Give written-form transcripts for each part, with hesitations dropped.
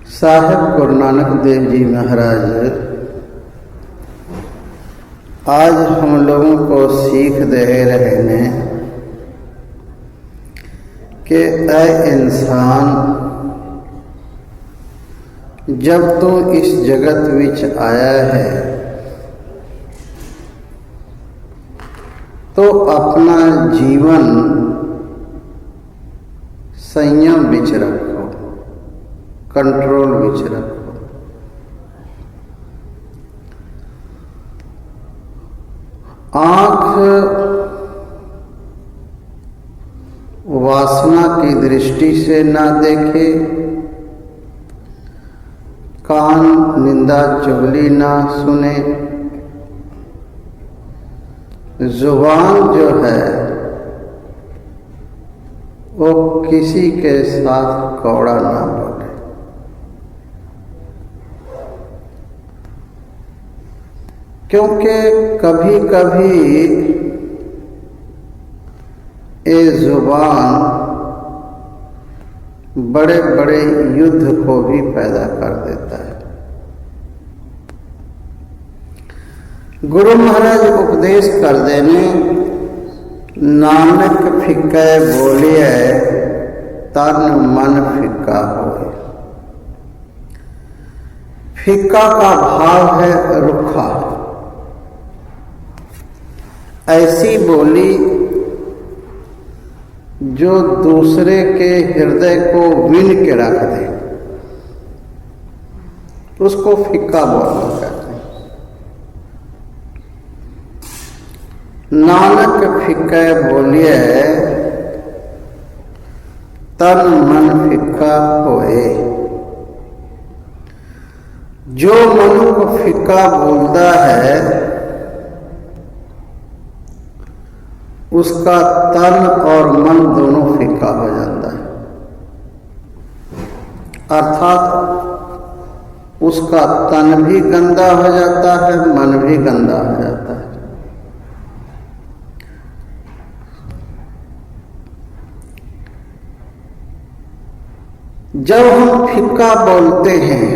साहिब गुरु नानक देव जी महाराज आज हम लोगों को सीख दे रहे हैं कि ऐ इंसान, जब तू इस जगत विच आया है तो अपना जीवन संयम विच रखो, कंट्रोल विच रखो। आँख वासना की दृष्टि से ना देखे, कान निंदा चुगली ना सुने, जुबान जो है वो किसी के साथ कौड़ा ना बोले। क्योंकि कभी कभी ये जुबान बड़े बड़े युद्ध को भी पैदा कर देता है। गुरु महाराज उपदेश कर देने, नानक फिक्के बोलिए तन मन फिक्का होए। फिक्का का भाव है रुखा। ऐसी बोली जो दूसरे के हृदय को विन के रख दे, उसको फिक्का बोलना कहते हैं। नानक फिक्के बोलिए तन मन फिक्का होए। जो मन को फिक्का बोलता है उसका तन और मन दोनों फीका हो जाता है, अर्थात उसका तन भी गंदा हो जाता है, मन भी गंदा हो जाता है। जब हम फीका बोलते हैं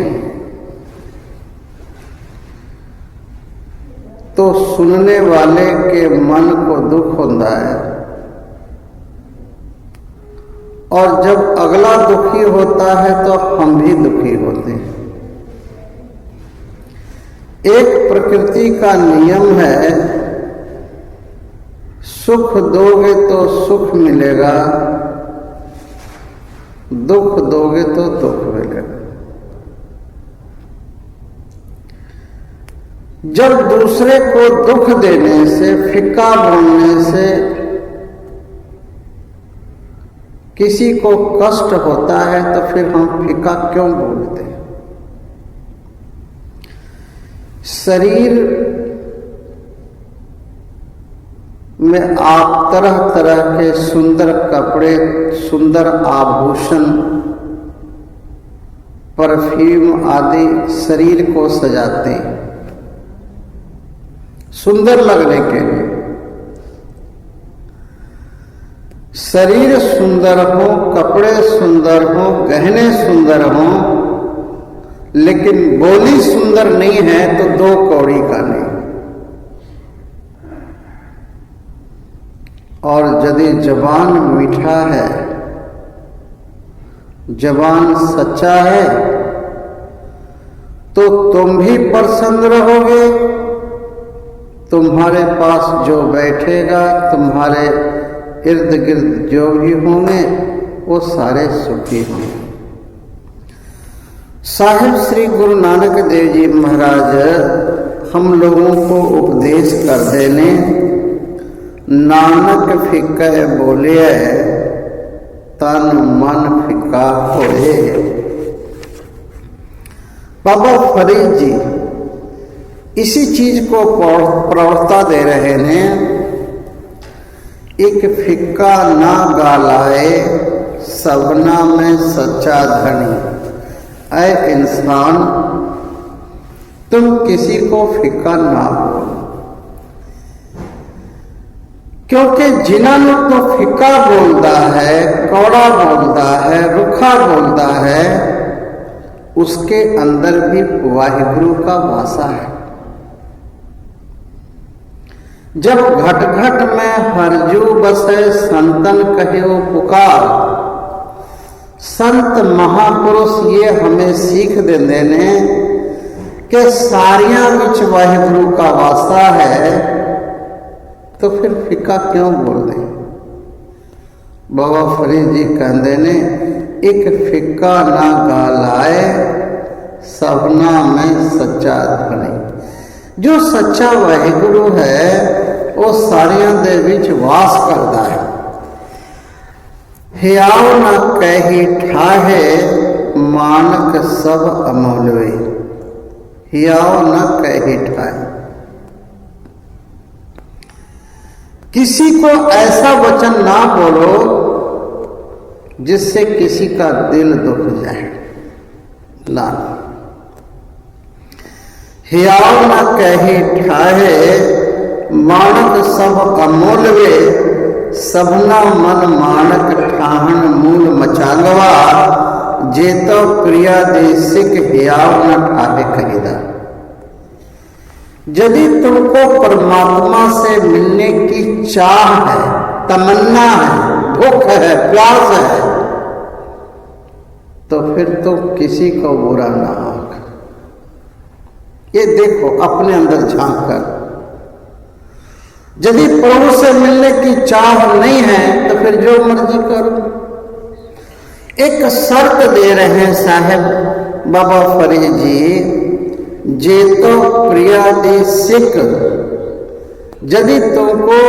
तो सुनने वाले के मन को दुख होता है, और जब अगला दुखी होता है तो हम भी दुखी होते हैं। एक प्रकृति का नियम है, सुख दोगे तो सुख मिलेगा, दुख दोगे तो दुख मिलेगा। जब दूसरे को दुख देने से, फिक्का बोलने से किसी को कष्ट होता है तो फिर हम फिक्का क्यों बोलते हैं? शरीर में आप तरह तरह के सुंदर कपड़े, सुंदर आभूषण, परफ्यूम आदि शरीर को सजाते हैं सुंदर लगने के लिए। शरीर सुंदर हो, कपड़े सुंदर हो, गहने सुंदर हो, लेकिन बोली सुंदर नहीं है तो दो कौड़ी का नहीं। और यदि जबान मीठा है, जबान सच्चा है, तो तुम भी प्रसन्न रहोगे, तुम्हारे पास जो बैठेगा, तुम्हारे इर्द गिर्द जो भी होंगे वो सारे सुखी होंगे। साहिब श्री गुरु नानक देव जी महाराज हम लोगों को उपदेश कर देने, नानक फिक्के बोलिए तन मन फिक्का होए। बाबा फरीद जी इसी चीज को प्रवक्ता दे रहे हैं। एक फिक्का ना गालाए सबना में सच्चा धनी। ऐ इंसान, तुम किसी को फिक्का ना बोलो, क्योंकि जिन्होंने तो फिक्का बोलता है, कौड़ा बोलता है, रुखा बोलता है, उसके अंदर भी वाहिगुरु का वासा है। जब घट घट में हरजू बसे संतन कहो पुकार, संत महापुरुष ये हमें सीख देंदे ने कि सारियां विच वाहिगुरु का वासा है, तो फिर फिक्का क्यों बोल दे। बाबा फरीद जी कहते ने एक फिक्का ना गालाए सबना में सच्चा धनी। जो सच्चा वाहिगुरु है वो सारियां दे विच वास करता है। हियाव न कही ठाहे मानक सब अमोलवे, हियाव न कही ठाहे। किसी को ऐसा वचन ना बोलो जिससे किसी का दिल दुख जाए, ना। हियाव न कही ठाहे मानक सब अमोलवे, सबना मन मानक ठाहन मूल मचांगवा, जेतो प्रिया देशिक हियाव न ठाहे कहिदा। यदि तुमको परमात्मा से मिलने की चाह है, तमन्ना है, भूख है, प्यास है, तो फिर तो किसी को बुरा ना आंक। ये देखो अपने अंदर झांक कर। यदि प्रभु से मिलने की चाह नहीं है तो फिर जो मर्जी करो। एक शर्त दे रहे हैं साहब बाबा फरीद जी, जे तो प्रिया देशिक, यदि तुमको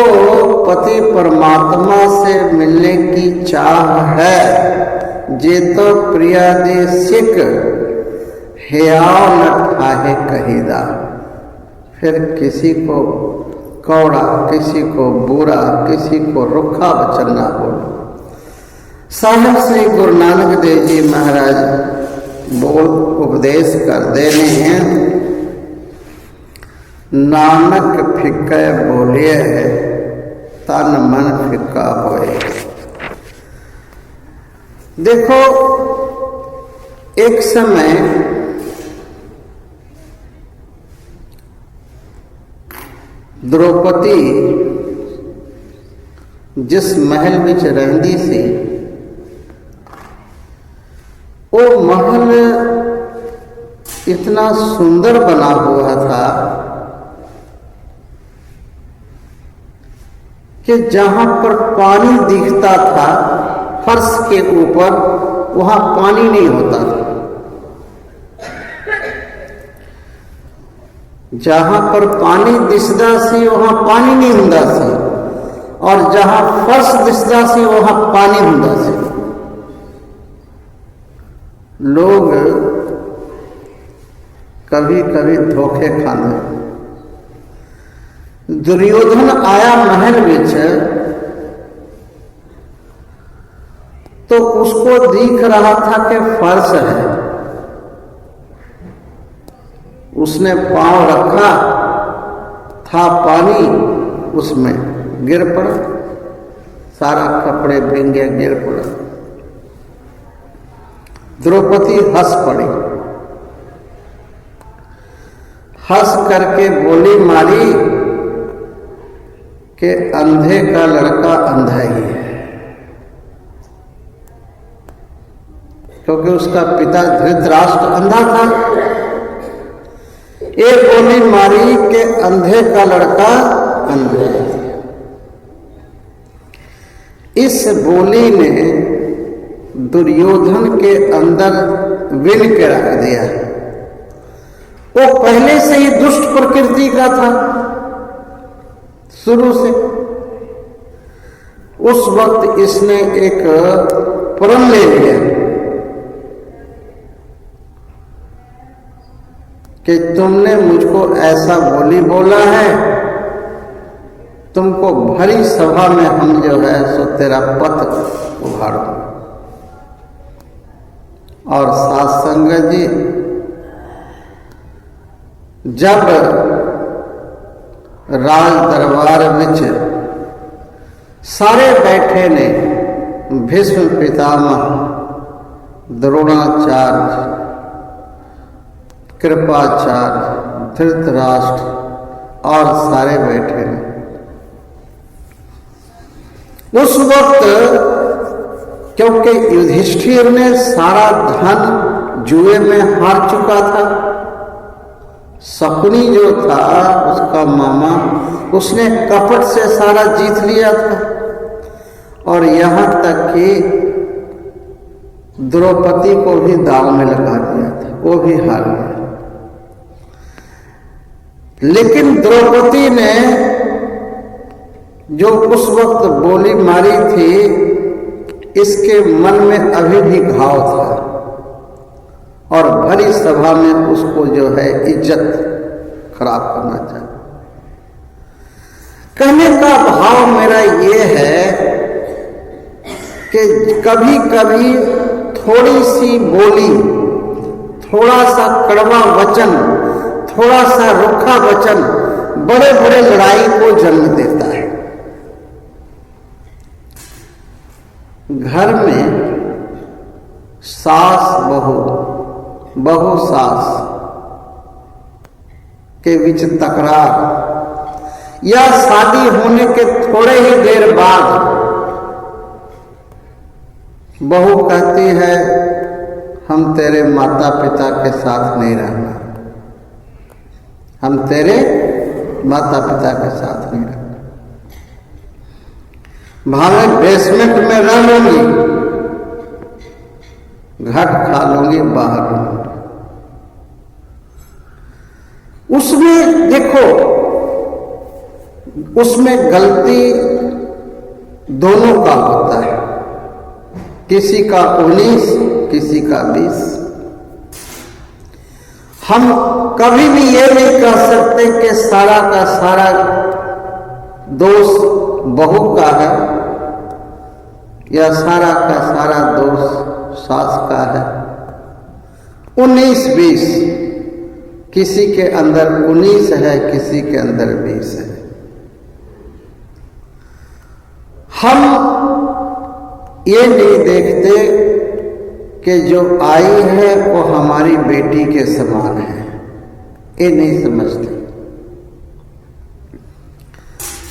पति परमात्मा से मिलने की चाह है, जे तो प्रिया देशिक हियाव न ठाहे कहिदा। फिर किसी को कौड़ा, किसी को बुरा, किसी को रुखा वचन ना बोलो। साहब श्री गुरु नानक देव जी महाराज बोल उपदेश कर देने हैं, नानक फिक्के बोलिए तन मन फिक्का होए। देखो एक समय द्रौपदी जिस महल में रहंदी सी, वो महल इतना सुंदर बना हुआ था कि जहां पर पानी दिखता था फर्श के ऊपर, वहां पानी नहीं होता था। जहां पर पानी दिसदा सी वहां पानी नहीं हुंदा सी, और जहां फर्श दिसदा सी वहां पानी हुंदा सी। लोग कभी कभी धोखे खाते। दुर्योधन आया महल विच तो उसको दिख रहा था कि फर्श है। उसने पांव रखा था, पानी उसमें गिर पड़ा, सारा कपड़े भींगे गिर पड़ा। द्रौपदी हंस पड़ी, हंस करके बोली मारी कि अंधे का लड़का अंधा ही है, क्योंकि उसका पिता धृतराष्ट्र अंधा था। एक बोली मारी कि अंधे का लड़का अंधा है। इस बोली ने दुर्योधन के अंदर विल के रख दिया। वो पहले से ही दुष्ट प्रकृति का था, शुरू से। उस वक्त इसने एक प्रण ले लिया कि तुमने मुझको ऐसा बोली बोला है, तुमको भरी सभा में हम जो है सो तेरा पथ उभारो। और साथ संगत जी, जब राज दरबार विच सारे बैठे ने, भीष्म पितामह, द्रोणाचार्य, कृपाचार्य, धृतराष्ट्र और सारे बैठे हैं। उस वक्त क्योंकि युधिष्ठिर ने सारा धन जुए में हार चुका था, शकुनी जो था उसका मामा, उसने कपट से सारा जीत लिया था, और यहां तक कि द्रौपदी को भी दाव में लगा दिया था, वो भी हार गया। लेकिन द्रौपदी ने जो उस वक्त बोली मारी थी, इसके मन में अभी भी घाव था, और भरी सभा में उसको जो है इज्जत खराब करना चाहिए। कहने का भाव मेरा ये है कि कभी कभी थोड़ी सी बोली, थोड़ा सा कड़वा वचन, थोड़ा सा रूखा वचन बड़े बड़े लड़ाई को जन्म देता है। घर में सास बहू, बहू सास के बीच तकरार, या शादी होने के थोड़े ही देर बाद बहू कहती है हम तेरे माता पिता के साथ नहीं रहना, हम तेरे माता पिता के साथ नहीं रहना, भावे बेसमेंट में रह लूंगी, घट खा लूंगी, बाहर लूंगी। उसमें देखो, उसमें गलती दोनों का होता है, किसी का 19, किसी का 20। हम कभी भी ये नहीं कह सकते कि सारा का सारा दोष बहू का है, या सारा का सारा दोष सास का है। 19-20, किसी के अंदर 19 है, किसी के अंदर 20 है। हम ये नहीं देखते कि जो आई है वो हमारी बेटी के समान है, ये नहीं समझते।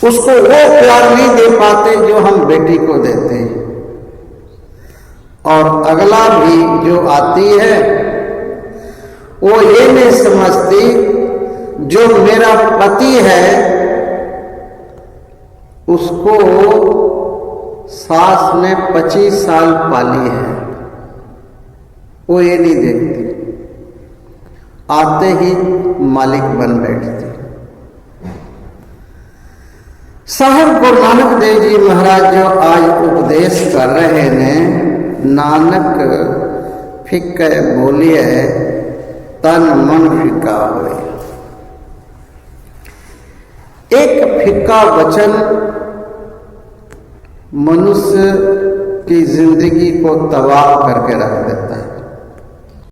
उसको वो प्यार नहीं दे पाते जो हम बेटी को देते हैं। और अगला भी जो आती है वो ये नहीं समझती जो मेरा पति है उसको सास ने 25 साल पाली है, वो ये नहीं देखती, आते ही मालिक बन बैठती। साहब गुरु नानक देव जी महाराज जो आज उपदेश कर रहे ने, नानक फिक्के बोलिए तन मन फिक्का हुए। एक फिक्का वचन मनुष्य की जिंदगी को तबाह करके रख देता है।